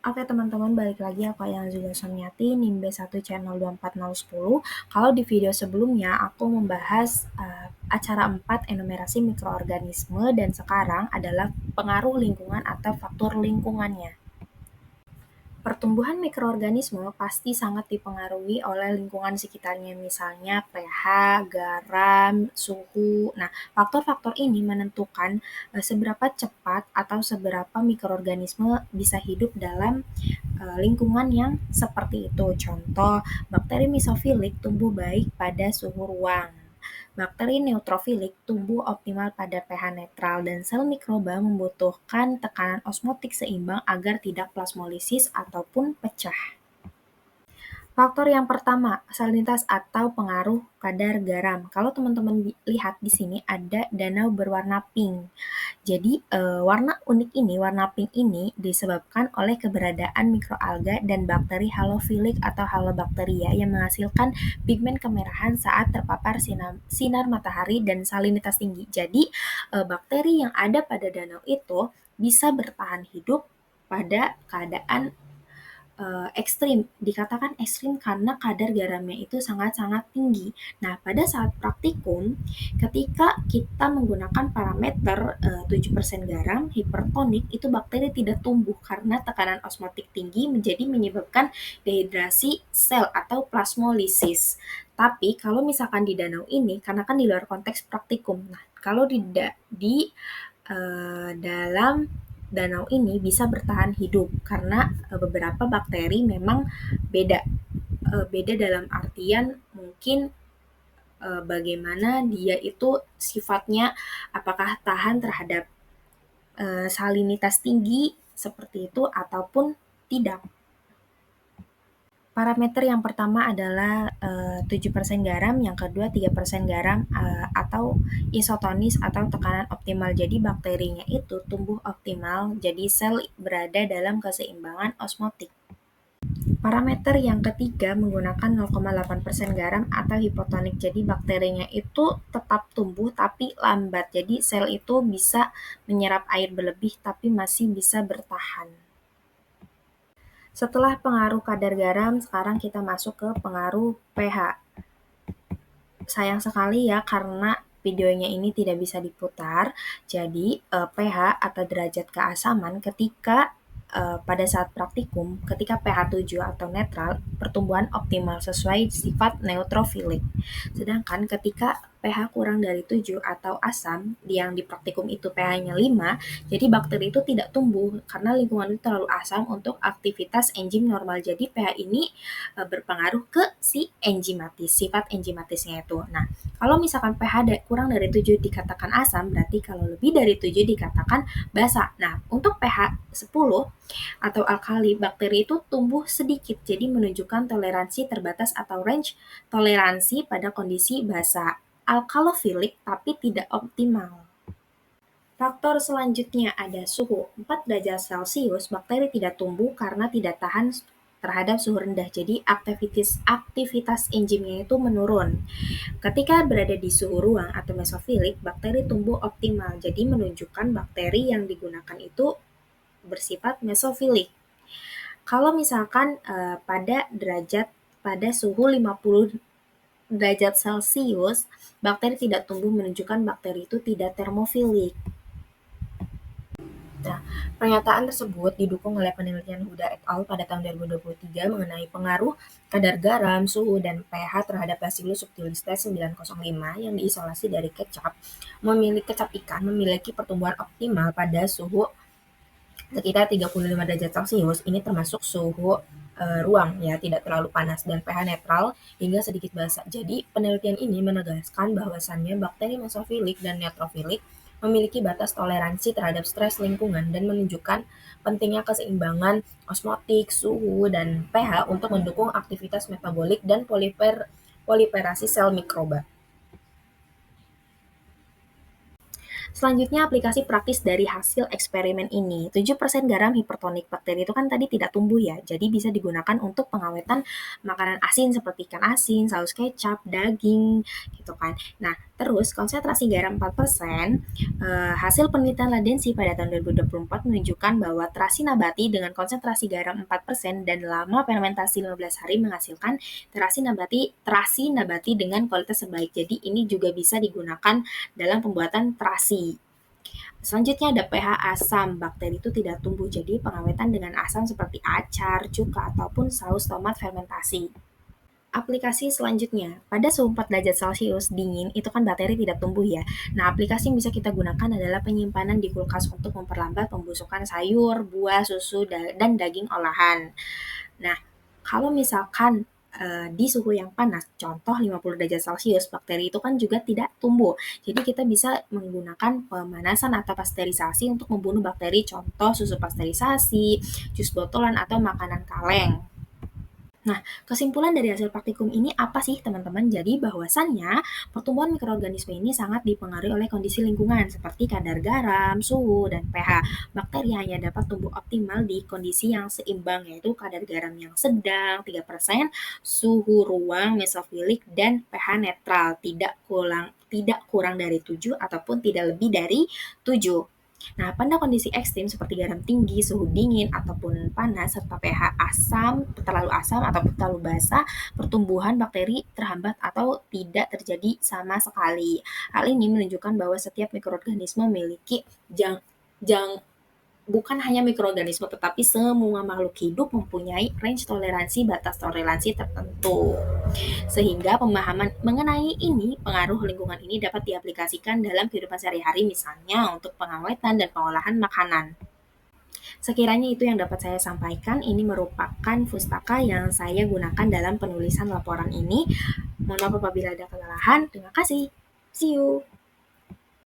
Oke teman-teman, balik lagi aku Ayang Sumiati, NIM B1 channel 24010. Kalau di video sebelumnya aku membahas acara 4 enumerasi mikroorganisme dan sekarang adalah pengaruh lingkungan atau faktor lingkungannya. Pertumbuhan mikroorganisme pasti sangat dipengaruhi oleh lingkungan sekitarnya, misalnya pH, garam, suhu. Nah, faktor-faktor ini menentukan seberapa cepat atau seberapa mikroorganisme bisa hidup dalam lingkungan yang seperti itu. Contoh, bakteri mesofilik tumbuh baik pada suhu ruang. Bakteri neutrofilik tumbuh optimal pada pH netral dan sel mikroba membutuhkan tekanan osmotik seimbang agar tidak plasmolisis ataupun pecah. Faktor yang pertama, salinitas atau pengaruh kadar garam. Kalau teman-teman lihat di sini ada danau berwarna pink. Jadi warna unik ini, warna pink ini disebabkan oleh keberadaan mikroalga dan bakteri halofilik atau halobakteria yang menghasilkan pigmen kemerahan saat terpapar sinar matahari dan salinitas tinggi. Jadi bakteri yang ada pada danau itu bisa bertahan hidup pada keadaan ekstrim. Dikatakan ekstrim karena kadar garamnya itu sangat-sangat tinggi. Nah, pada saat praktikum, ketika kita menggunakan parameter 7% garam, hipertonik, itu bakteri tidak tumbuh karena tekanan osmotik tinggi menjadi menyebabkan dehidrasi sel atau plasmolisis. Tapi kalau misalkan di danau ini, karena kan di luar konteks praktikum, nah kalau dalam danau ini bisa bertahan hidup karena beberapa bakteri memang beda. Beda dalam artian mungkin bagaimana dia itu sifatnya, apakah tahan terhadap salinitas tinggi seperti itu ataupun tidak. Parameter yang pertama adalah 7% garam, yang kedua 3% garam atau isotonis atau tekanan optimal. Jadi bakterinya itu tumbuh optimal, jadi sel berada dalam keseimbangan osmotik. Parameter yang ketiga menggunakan 0,8% garam atau hipotonik. Jadi bakterinya itu tetap tumbuh tapi lambat. Jadi sel itu bisa menyerap air berlebih tapi masih bisa bertahan. Setelah pengaruh kadar garam, sekarang kita masuk ke pengaruh pH. Sayang sekali ya karena videonya ini tidak bisa diputar. Jadi pH atau derajat keasaman ketika pada saat praktikum, ketika pH 7 atau netral, pertumbuhan optimal sesuai sifat neutrofilik. Sedangkan ketika pH kurang dari 7 atau asam, yang di praktikum itu pH-nya 5, jadi bakteri itu tidak tumbuh karena lingkungan itu terlalu asam untuk aktivitas enzim normal. Jadi pH ini berpengaruh ke si enzimatis, sifat enzimatisnya itu. Nah, kalau misalkan pH kurang dari 7 dikatakan asam, berarti kalau lebih dari 7 dikatakan basa. Nah, untuk pH 10 atau alkali, bakteri itu tumbuh sedikit, jadi menunjukkan toleransi terbatas atau range toleransi pada kondisi basa. Alkalofilik tapi tidak optimal. Faktor selanjutnya ada suhu. 4 derajat Celcius, bakteri tidak tumbuh karena tidak tahan terhadap suhu rendah. Jadi aktivitas enzimnya itu menurun. Ketika berada di suhu ruang atau mesofilik, bakteri tumbuh optimal. Jadi menunjukkan bakteri yang digunakan itu bersifat mesofilik. Kalau misalkan pada suhu 50 derajat Celcius, bakteri tidak tumbuh menunjukkan bakteri itu tidak termofilik. Nah, pernyataan tersebut didukung oleh penelitian Huda et al. Pada tahun 2023 mengenai pengaruh kadar garam, suhu, dan pH terhadap Bacillus subtilis T905 yang diisolasi dari kecap ikan memiliki pertumbuhan optimal pada suhu sekitar 35 derajat Celcius. Ini termasuk suhu ruang ya, tidak terlalu panas, dan pH netral hingga sedikit basa. Jadi penelitian ini menegaskan bahwasannya bakteri mesofilik dan neutrofilik memiliki batas toleransi terhadap stres lingkungan dan menunjukkan pentingnya keseimbangan osmotik, suhu, dan pH untuk mendukung aktivitas metabolik dan proliferasi sel mikroba. Selanjutnya aplikasi praktis dari hasil eksperimen ini. 7% garam hipertonik bakteri itu kan tadi tidak tumbuh ya, jadi bisa digunakan untuk pengawetan makanan asin seperti ikan asin, saus kecap, daging, gitu kan. Nah, Terus, konsentrasi garam 4%, hasil penelitian Ladensi pada tahun 2024 menunjukkan bahwa terasi nabati dengan konsentrasi garam 4% dan lama fermentasi 15 hari menghasilkan terasi nabati dengan kualitas terbaik. Jadi ini juga bisa digunakan dalam pembuatan terasi. Selanjutnya ada pH asam. Bakteri itu tidak tumbuh, jadi pengawetan dengan asam seperti acar, cuka, ataupun saus tomat fermentasi. Aplikasi selanjutnya, pada suhu 4 derajat Celcius dingin, itu kan bakteri tidak tumbuh ya. Nah, aplikasi yang bisa kita gunakan adalah penyimpanan di kulkas untuk memperlambat pembusukan sayur, buah, susu, dan daging olahan. Nah, kalau misalkan di suhu yang panas, contoh 50 derajat Celcius, bakteri itu kan juga tidak tumbuh. Jadi kita bisa menggunakan pemanasan atau pasteurisasi untuk membunuh bakteri, contoh susu pasteurisasi, jus botolan, atau makanan kaleng. Nah, kesimpulan dari hasil praktikum ini apa sih teman-teman? Jadi bahwasannya pertumbuhan mikroorganisme ini sangat dipengaruhi oleh kondisi lingkungan seperti kadar garam, suhu, dan pH. Bakteri hanya dapat tumbuh optimal di kondisi yang seimbang, yaitu kadar garam yang sedang 3%, suhu ruang mesofilik, dan pH netral tidak kurang dari 7 ataupun tidak lebih dari 7. Nah, pada kondisi ekstrim seperti garam tinggi, suhu dingin, ataupun panas, serta pH terlalu asam ataupun terlalu basah, pertumbuhan bakteri terhambat atau tidak terjadi sama sekali. Hal ini menunjukkan bahwa setiap mikroorganisme memiliki jang, jang, bukan hanya mikroorganisme, tetapi semua makhluk hidup mempunyai range toleransi, batas toleransi tertentu. Sehingga pemahaman mengenai ini, pengaruh lingkungan ini dapat diaplikasikan dalam kehidupan sehari-hari, misalnya untuk pengawetan dan pengolahan makanan. Sekiranya itu yang dapat saya sampaikan. Ini merupakan pustaka yang saya gunakan dalam penulisan laporan ini. Mohon maaf apabila ada kesalahan. Terima kasih. See you.